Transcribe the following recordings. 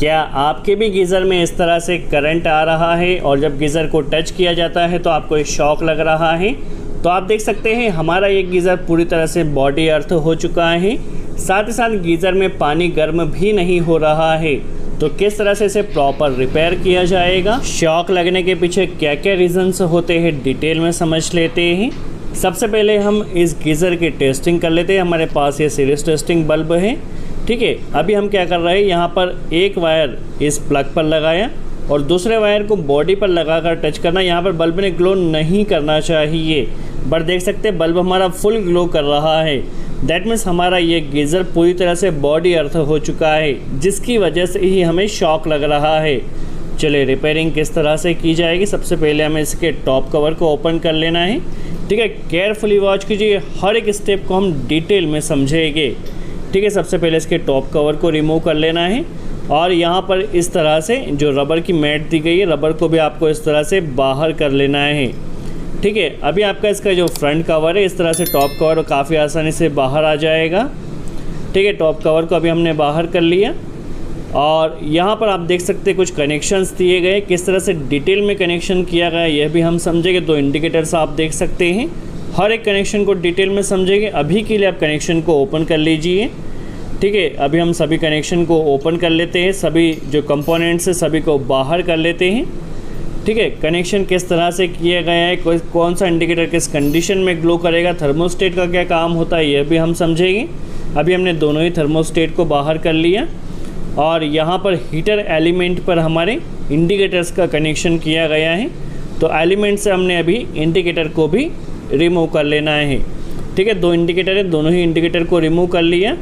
क्या आपके भी गीज़र में इस तरह से करंट आ रहा है और जब गीज़र को टच किया जाता है तो आपको एक शॉक लग रहा है? तो आप देख सकते हैं हमारा ये गीज़र पूरी तरह से बॉडी अर्थ हो चुका है। साथ ही साथ गीज़र में पानी गर्म भी नहीं हो रहा है। तो किस तरह से इसे प्रॉपर रिपेयर किया जाएगा, शॉक लगने के पीछे क्या क्या रीज़न्स होते हैं, डिटेल में समझ लेते हैं। सबसे पहले हम इस गीज़र की टेस्टिंग कर लेते हैं। हमारे पास ये सीरीज टेस्टिंग बल्ब है, ठीक है। अभी हम क्या कर रहे हैं, यहाँ पर एक वायर इस प्लग पर लगाया और दूसरे वायर को बॉडी पर लगाकर टच करना। यहाँ पर बल्ब ने ग्लो नहीं करना चाहिए, बट देख सकते हैं बल्ब हमारा फुल ग्लो कर रहा है। दैट मीन्स हमारा ये गीज़र पूरी तरह से बॉडी अर्थ हो चुका है, जिसकी वजह से ही हमें शॉक लग रहा है। चलिए रिपेयरिंग किस तरह से की जाएगी। सबसे पहले हमें इसके टॉप कवर को ओपन कर लेना है, ठीक है। केयरफुली वॉच कीजिए, हर एक स्टेप को हम डिटेल में समझेंगे, ठीक है। सबसे पहले इसके टॉप कवर को रिमूव कर लेना है और यहाँ पर इस तरह से जो रबर की मैट दी गई है, रबर को भी आपको इस तरह से बाहर कर लेना है, ठीक है। अभी आपका इसका जो फ्रंट कवर है, इस तरह से टॉप कवर काफ़ी आसानी से बाहर आ जाएगा, ठीक है। टॉप कवर को अभी हमने बाहर कर लिया और यहाँ पर आप देख सकते हैं कुछ कनेक्शंस दिए गए। किस तरह से डिटेल में कनेक्शन किया गया यह भी हम समझेंगे। 2 इंडिकेटर्स आप देख सकते हैं, हर एक कनेक्शन को डिटेल में समझेंगे। अभी के लिए आप कनेक्शन को ओपन कर लीजिए, ठीक है। अभी हम सभी कनेक्शन को ओपन कर लेते हैं, सभी जो कंपोनेंट्स हैं सभी को बाहर कर लेते हैं, ठीक है। कनेक्शन किस तरह से किया गया है, कौन सा इंडिकेटर किस कंडीशन में ग्लो करेगा, थर्मोस्टेट का क्या काम होता है यह भी हम समझेंगे। अभी हमने दोनों ही थर्मोस्टेट को बाहर कर लिया और यहाँ पर हीटर एलिमेंट पर हमारे इंडिकेटर्स का कनेक्शन किया गया है। तो एलिमेंट से हमने अभी इंडिकेटर को भी रिमूव कर लेना है, ठीक है। 2 इंडिकेटर है, दोनों ही इंडिकेटर को रिमूव कर लिया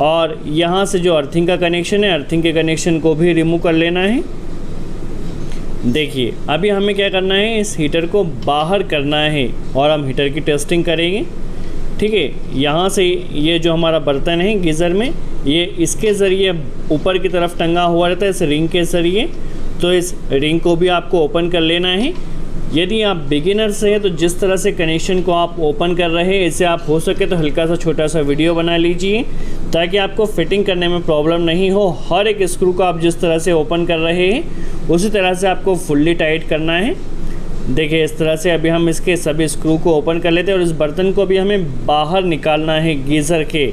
और यहाँ से जो अर्थिंग का कनेक्शन है, अर्थिंग के कनेक्शन को भी रिमूव कर लेना है। देखिए अभी हमें क्या करना है, इस हीटर को बाहर करना है और हम हीटर की टेस्टिंग करेंगे, ठीक है। यहाँ से ये जो हमारा बर्तन है गीज़र में, ये इसके ज़रिए ऊपर की तरफ टंगा हुआ रहता है इस रिंग के ज़रिए। तो इस रिंग को भी आपको ओपन कर लेना है। यदि आप बिगिनर्स हैं तो जिस तरह से कनेक्शन को आप ओपन कर रहे हैं, इससे आप हो सके तो हल्का सा छोटा सा वीडियो बना लीजिए ताकि आपको फिटिंग करने में प्रॉब्लम नहीं हो। हर एक स्क्रू को आप जिस तरह से ओपन कर रहे हैं उसी तरह से आपको फुल्ली टाइट करना है। देखिए इस तरह से अभी हम इसके सभी स्क्रू को ओपन कर लेते हैं और इस बर्तन को भी हमें बाहर निकालना है गीज़र के,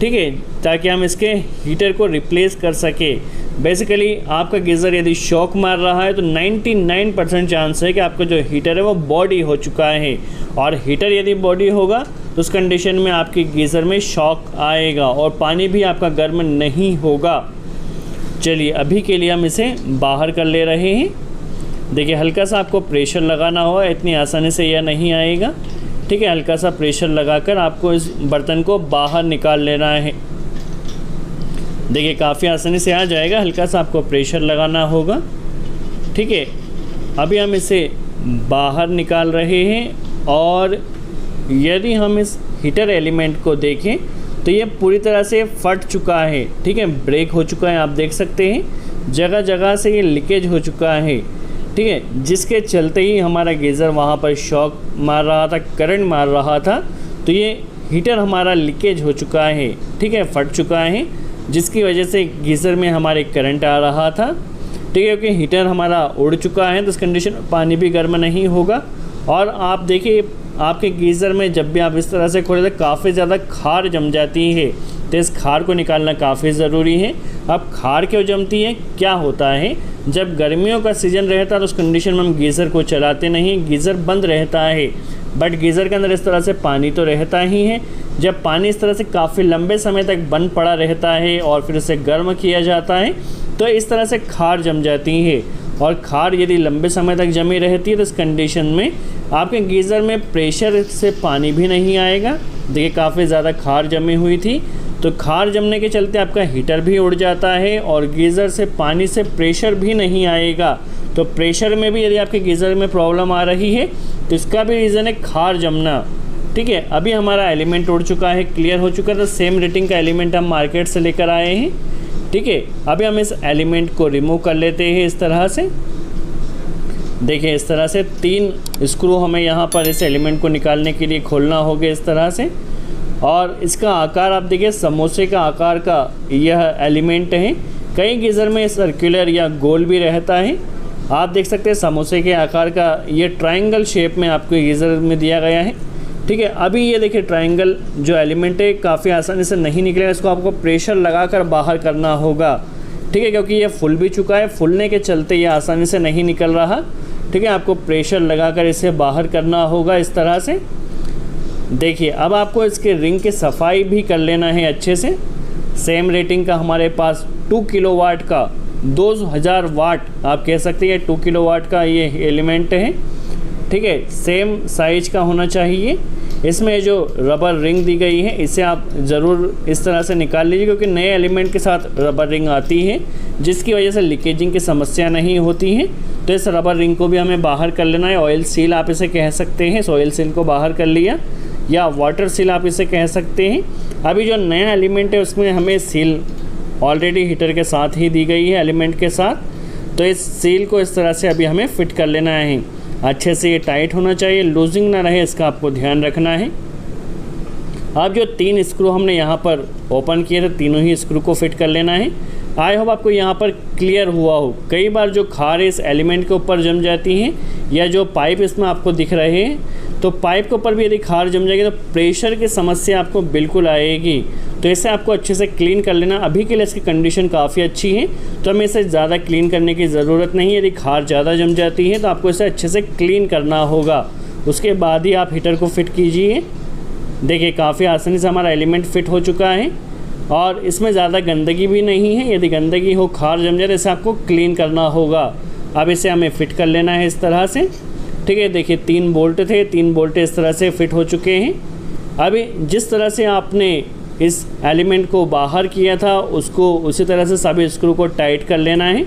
ठीक है, ताकि हम इसके हीटर को रिप्लेस कर सके। बेसिकली आपका गीज़र यदि शॉक मार रहा है तो 99% चांस है कि आपका जो हीटर है वो बॉडी हो चुका है और हीटर यदि बॉडी होगा तो उस कंडीशन में आपके गीज़र में शॉक आएगा और पानी भी आपका गर्म नहीं होगा। चलिए अभी के लिए हम इसे बाहर कर ले रहे हैं। देखिए हल्का सा आपको प्रेशर लगाना होगा, इतनी आसानी से यह नहीं आएगा, ठीक है। हल्का सा प्रेशर लगाकर आपको इस बर्तन को बाहर निकाल लेना है। देखिए काफ़ी आसानी से आ जाएगा, हल्का सा आपको प्रेशर लगाना होगा, ठीक है। अभी हम इसे बाहर निकाल रहे हैं और यदि हम इस हीटर एलिमेंट को देखें तो ये पूरी तरह से फट चुका है, ठीक है, ब्रेक हो चुका है। आप देख सकते हैं जगह जगह से ये लीकेज हो चुका है, ठीक है, जिसके चलते ही हमारा गीज़र वहाँ पर शॉक मार रहा था, करंट मार रहा था। तो ये हीटर हमारा लीकेज हो चुका है, ठीक है, फट चुका है, जिसकी वजह से गीज़र में हमारे करंट आ रहा था, ठीक है। क्योंकि हीटर हमारा उड़ चुका है तो इस कंडीशन में पानी भी गर्म नहीं होगा। और आप देखिए आपके गीज़र में जब भी आप इस तरह से खोले तो काफ़ी ज़्यादा खार जम जाती है, तो इस खार को निकालना काफ़ी ज़रूरी है। अब खार क्यों जमती है, क्या होता है, जब गर्मियों का सीज़न रहता है तो उस कंडीशन में हम गीज़र को चलाते नहीं, गीज़र बंद रहता है, बट गीज़र के अंदर इस तरह से पानी तो रहता ही है। जब पानी इस तरह से काफ़ी लंबे समय तक बंद पड़ा रहता है और फिर उसे गर्म किया जाता है तो इस तरह से खार जम जाती है। और खार यदि लंबे समय तक जमी रहती है तो इस कंडीशन में आपके गीज़र में प्रेशर से पानी भी नहीं आएगा। देखिए काफ़ी ज़्यादा खार जमी हुई थी, तो खार जमने के चलते आपका हीटर भी उड़ जाता है और गीज़र से पानी से प्रेशर भी नहीं आएगा। तो प्रेशर में भी यदि आपके गीज़र में प्रॉब्लम आ रही है तो इसका भी रीज़न है खार जमना, ठीक है। अभी हमारा एलिमेंट उड़ चुका है, क्लियर हो चुका है। तो सेम रेटिंग का एलिमेंट हम मार्केट से लेकर आए हैं, ठीक है। अभी हम इस एलिमेंट को रिमूव कर लेते हैं इस तरह से। देखिए इस तरह से 3 स्क्रू हमें यहाँ पर इस एलिमेंट को निकालने के लिए खोलना होगा इस तरह से। और इसका आकार आप देखिए समोसे का आकार का यह एलिमेंट है, कई गीज़र में सर्कुलर या गोल भी रहता है। आप देख सकते हैं समोसे के आकार का ये ट्रायंगल शेप में आपको गीज़र में दिया गया है। ठीक है, अभी ये देखिए ट्रायंगल जो एलिमेंट है काफ़ी आसानी से नहीं निकलेगा, इसको आपको प्रेशर लगाकर बाहर करना होगा। ठीक है, क्योंकि ये फूल भी चुका है, फूलने के चलते ये आसानी से नहीं निकल रहा। ठीक है, आपको प्रेशर लगाकर इसे बाहर करना होगा इस तरह से। देखिए अब आपको इसके रिंग की सफाई भी कर लेना है अच्छे से। सेम रेटिंग का हमारे पास 2 किलोवाट का 2000 वाट आप कह सकते हैं 2 किलोवाट का ये एलिमेंट है। ठीक है, सेम साइज का होना चाहिए। इसमें जो रबर रिंग दी गई है इसे आप ज़रूर इस तरह से निकाल लीजिए, क्योंकि नए एलिमेंट के साथ रबर रिंग आती है जिसकी वजह से लीकेजिंग की समस्या नहीं होती है। तो इस रबर रिंग को भी हमें बाहर कर लेना है। ऑयल सील आप इसे कह सकते हैं। इस ऑयल सील को बाहर कर लिया, या वाटर सील आप इसे कह सकते हैं। अभी जो नया एलिमेंट है उसमें हमें सील ऑलरेडी हीटर के साथ ही दी गई है एलिमेंट के साथ। तो इस सील को इस तरह से अभी हमें फिट कर लेना है। अच्छे से ये टाइट होना चाहिए, लूजिंग ना रहे, इसका आपको ध्यान रखना है। अब जो 3 स्क्रू हमने यहाँ पर ओपन किए थे, तीनों ही स्क्रू को फिट कर लेना है। आई होप आपको यहाँ पर क्लियर हुआ हो। कई बार जो खार इस एलिमेंट के ऊपर जम जाती हैं, या जो पाइप इसमें आपको दिख रहे हैं, तो पाइप के ऊपर भी यदि खार जम जाएगी तो प्रेशर की समस्या आपको बिल्कुल आएगी। तो इसे आपको अच्छे से क्लीन कर लेना। अभी के लिए इसकी कंडीशन काफ़ी अच्छी है, तो हमें इसे ज़्यादा क्लीन करने की ज़रूरत नहीं है। यदि खार ज़्यादा जम जाती है तो आपको इसे अच्छे से क्लीन करना होगा, उसके बाद ही आप हीटर को फिट कीजिए। देखिए काफ़ी आसानी से हमारा एलिमेंट फिट हो चुका है और इसमें ज़्यादा गंदगी भी नहीं है। यदि गंदगी हो, खार जम जाए, तो इसे आपको क्लीन करना होगा। अब इसे हमें फ़िट कर लेना है इस तरह से। ठीक है, देखिए 3 बोल्ट थे, 3 बोल्ट इस तरह से फिट हो चुके हैं। अभी जिस तरह से आपने इस एलिमेंट को बाहर किया था उसको उसी तरह से सभी स्क्रू को टाइट कर लेना है।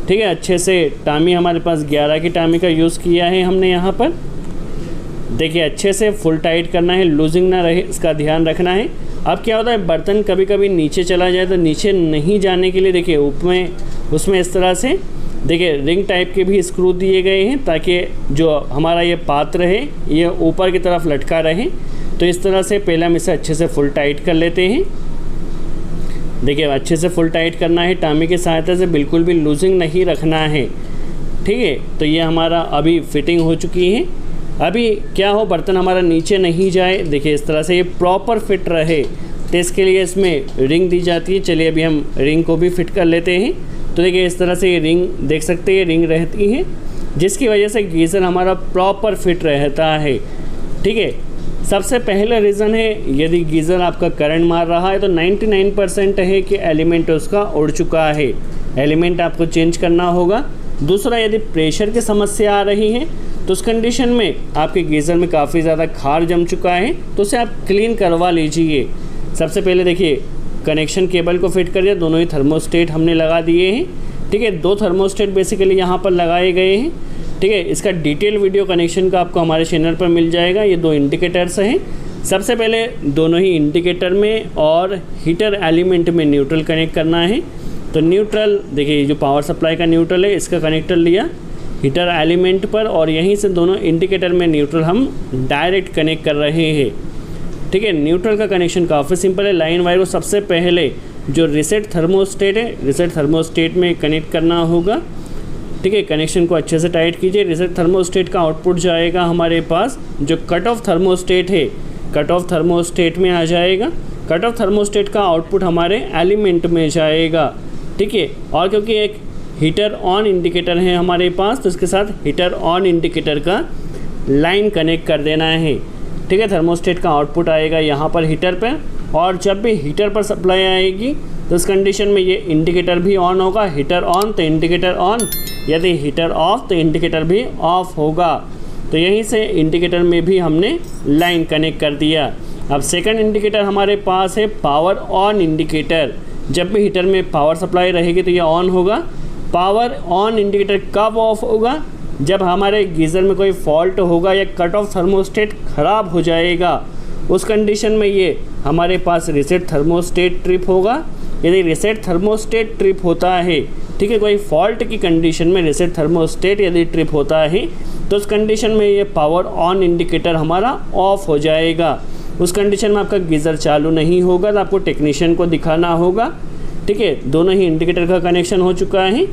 ठीक है, अच्छे से टामी हमारे पास 11 की टामी का यूज़ किया है हमने यहाँ पर। देखिए अच्छे से फुल टाइट करना है, लूजिंग ना रहे, इसका ध्यान रखना है। अब क्या होता है, बर्तन कभी कभी नीचे चला जाए तो नीचे नहीं जाने के लिए देखिए उसमें इस तरह से देखिए रिंग टाइप के भी स्क्रू दिए गए हैं, ताकि जो हमारा ये पात्र है ये ऊपर की तरफ लटका रहे। तो इस तरह से पहले हम इसे अच्छे से फुल टाइट कर लेते हैं। देखिए अच्छे से फुल टाइट करना है, टामी की सहायता से बिल्कुल भी लूजिंग नहीं रखना है। ठीक है, तो ये हमारा अभी फिटिंग हो चुकी है। अभी क्या हो, बर्तन हमारा नीचे नहीं जाए, देखिए इस तरह से ये प्रॉपर फिट रहे, तो इसके लिए इसमें रिंग दी जाती है। चलिए अभी हम रिंग को भी फिट कर लेते हैं। तो देखिए इस तरह से ये रिंग देख सकते हैं, रिंग रहती है जिसकी वजह से गीज़र हमारा प्रॉपर फिट रहता है। ठीक है, सबसे पहला रीज़न है, यदि गीज़र आपका करंट मार रहा है तो 99% है कि एलिमेंट उसका उड़ चुका है, एलिमेंट आपको चेंज करना होगा। दूसरा, यदि प्रेशर की समस्या आ रही है तो उस कंडीशन में आपके गीज़र में काफ़ी ज़्यादा खार जम चुका है, तो उसे आप क्लीन करवा लीजिए। सबसे पहले देखिए कनेक्शन केबल को फिट करिए, दोनों ही थर्मोस्टेट हमने लगा दिए हैं। ठीक है, 2 थर्मोस्टेट बेसिकली यहाँ पर लगाए गए हैं। ठीक है, इसका डिटेल वीडियो कनेक्शन का आपको हमारे चैनल पर मिल जाएगा। ये 2 इंडिकेटर्स हैं। सबसे पहले दोनों ही इंडिकेटर में और हीटर एलिमेंट में न्यूट्रल कनेक्ट करना है। तो न्यूट्रल देखिए जो पावर सप्लाई का न्यूट्रल है, इसका कनेक्टर लिया हीटर एलिमेंट पर, और यहीं से दोनों इंडिकेटर में न्यूट्रल हम डायरेक्ट कनेक्ट कर रहे हैं। ठीक है, न्यूट्रल का कनेक्शन काफ़ी सिंपल है। लाइन वायर को सबसे पहले जो रीसेट थर्मोस्टेट है, रीसेट थर्मोस्टेट में कनेक्ट करना होगा। ठीक है, कनेक्शन को अच्छे से टाइट कीजिए। रीसेट थर्मोस्टेट का आउटपुट जाएगा हमारे पास जो कट ऑफ थर्मोस्टेट है, कट ऑफ थर्मोस्टेट में आ जाएगा। कट ऑफ थर्मोस्टेट का आउटपुट हमारे एलिमेंट में जाएगा। ठीक है, और क्योंकि एक हीटर ऑन इंडिकेटर है हमारे पास, तो इसके साथ हीटर ऑन इंडिकेटर का लाइन कनेक्ट कर देना है। ठीक है, थर्मोस्टेट का आउटपुट आएगा यहाँ पर हीटर पर, और जब भी हीटर पर सप्लाई आएगी तो इस कंडीशन में ये इंडिकेटर भी ऑन होगा। हीटर ऑन तो इंडिकेटर ऑन, यदि हीटर ऑफ तो इंडिकेटर भी ऑफ होगा। तो यहीं से इंडिकेटर में भी हमने लाइन कनेक्ट कर दिया। अब सेकंड इंडिकेटर हमारे पास है पावर ऑन इंडिकेटर। जब भी हीटर में पावर सप्लाई रहेगी तो ये ऑन होगा। पावर ऑन इंडिकेटर कब ऑफ होगा, जब हमारे गीज़र में कोई फॉल्ट होगा या कट ऑफ थर्मोस्टेट ख़राब हो जाएगा। उस कंडीशन में ये हमारे पास रीसेट थर्मोस्टेट ट्रिप होगा। यदि रीसेट थर्मोस्टेट ट्रिप होता है, ठीक है, कोई फॉल्ट की कंडीशन में रीसेट थर्मोस्टेट यदि ट्रिप होता है, तो उस कंडीशन में ये पावर ऑन इंडिकेटर हमारा ऑफ हो जाएगा। उस कंडीशन में आपका गीज़र चालू नहीं होगा, तो आपको टेक्नीशियन को दिखाना होगा। ठीक है, दोनों ही इंडिकेटर का कनेक्शन हो चुका है।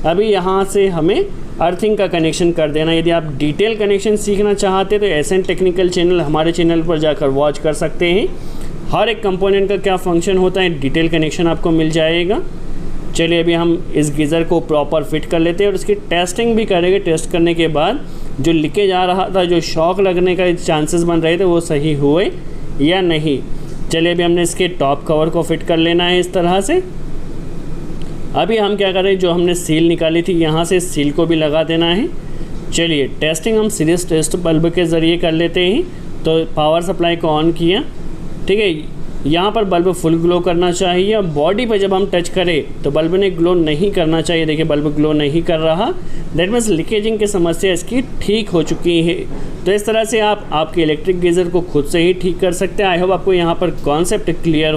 अभी यहाँ से हमें अर्थिंग का कनेक्शन कर देना। यदि आप डिटेल कनेक्शन सीखना चाहते हैं तो एसएन टेक्निकल चैनल, हमारे चैनल पर जाकर वॉच कर सकते हैं। हर एक कंपोनेंट का क्या फंक्शन होता है, डिटेल कनेक्शन आपको मिल जाएगा। चलिए अभी हम इस गीज़र को प्रॉपर फिट कर लेते हैं और इसकी टेस्टिंग भी करेंगे। टेस्ट करने के बाद जो लीकेज आ रहा था, जो शॉक लगने का चांसेस बन रहे थे, वो सही हुए या नहीं। चलिए अभी हमने इसके टॉप कवर को फिट कर लेना है इस तरह से। अभी हम क्या करें, जो हमने सील निकाली थी यहाँ से सील को भी लगा देना है। चलिए टेस्टिंग हम सीरीज टेस्ट बल्ब के ज़रिए कर लेते हैं। तो पावर सप्लाई को ऑन किया, ठीक है। यहाँ पर बल्ब फुल ग्लो करना चाहिए और बॉडी पर जब हम टच करें तो बल्ब ने ग्लो नहीं करना चाहिए। देखिए बल्ब ग्लो नहीं कर रहा, दैट मीन्स लीकेजिंग की समस्या इसकी ठीक हो चुकी है। तो इस तरह से आप आपके इलेक्ट्रिक गीज़र को खुद से ही ठीक कर सकते हैं। आई होप आपको यहाँ पर कॉन्सेप्ट क्लियर